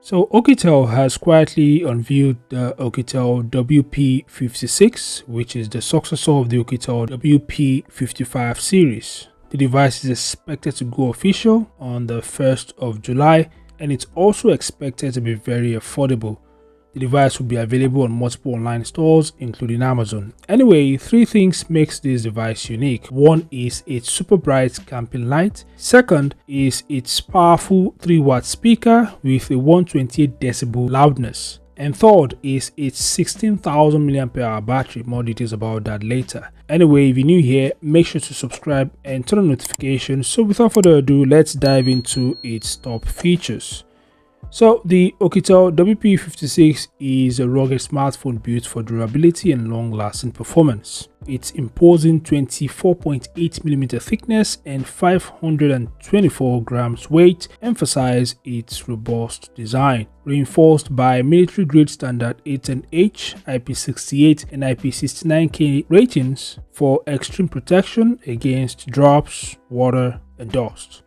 So Oukitel has quietly unveiled the Oukitel WP56, which is the successor of the Oukitel WP55 series. The device is expected to go official on the 1st of July, and it's also expected to be very affordable. The device will be available on multiple online stores, including Amazon. Anyway, 3 things makes this device unique. One is its super bright camping light. Second is its powerful 3-watt speaker with a 128 decibel loudness. And third is its 16,000 mAh battery. More details about that later. Anyway, if you're new here, make sure to subscribe and turn on notifications. So without further ado, let's dive into its top features. So the Oukitel WP56 is a rugged smartphone built for durability and long-lasting performance. Its imposing 24.8mm thickness and 524 grams weight emphasize its robust design, reinforced by military-grade standard 810H, IP68 and IP69K ratings for extreme protection against drops, water and dust.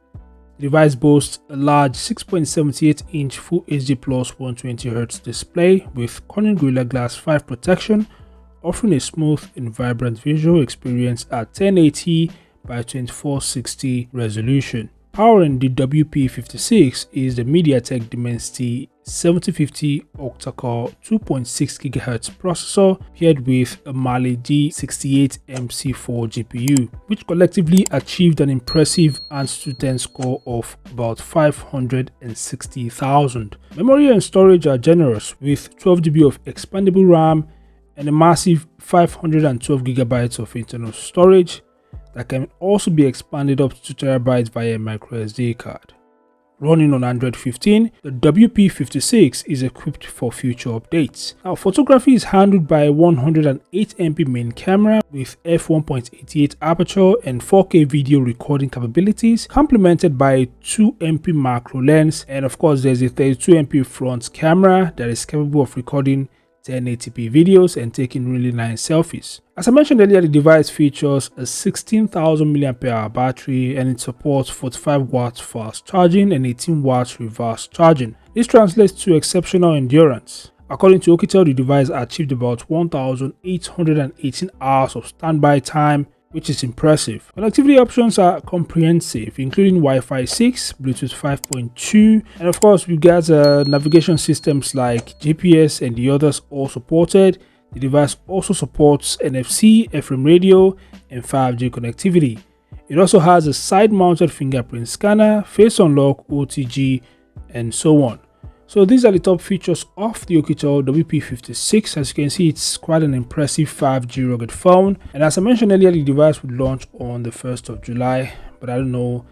The device boasts a large 6.78-inch Full HD Plus 120Hz display with Corning Gorilla Glass 5 protection, offering a smooth and vibrant visual experience at 1080 by 2460 resolution. Powering the WP56 is the MediaTek Dimensity 7050 octa-core 2.6 GHz processor paired with a Mali G68MC4 GPU, which collectively achieved an impressive Antutu 10 score of about 560,000. Memory and storage are generous with 12GB of expandable RAM and a massive 512GB of internal storage that can also be expanded up to 2TB via microSD card. Running on Android 15, the WP56 is equipped for future updates. Now, photography is handled by a 108MP main camera with f1.88 aperture and 4K video recording capabilities, complemented by a 2MP macro lens, and of course there's a 32MP front camera that is capable of recording 1080p videos and taking really nice selfies. As I mentioned earlier, the device features a 16,000 mAh battery and it supports 45 watts fast charging and 18 watts reverse charging. This translates to exceptional endurance. According to Oukitel, the device achieved about 1,818 hours of standby time, which is impressive. Connectivity options are comprehensive, including Wi-Fi 6, Bluetooth 5.2, and of course we got navigation systems like GPS and the others all supported. The device also supports NFC, FM radio, and 5G connectivity. It also has a side-mounted fingerprint scanner, face unlock, OTG, and so on. So these are the top features of the Oukitel WP56. As you can see, it's quite an impressive 5G rugged phone. And as I mentioned earlier, the device would launch on the 1st of July, but I don't know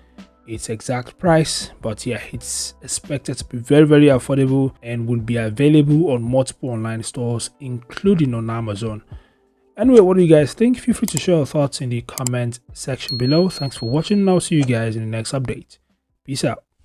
its exact price. But yeah, it's expected to be very affordable and will be available on multiple online stores, including on Amazon. Anyway, what do you guys think? Feel free to share your thoughts in the comment section below. Thanks for watching, and I'll see you guys in the next update. Peace out.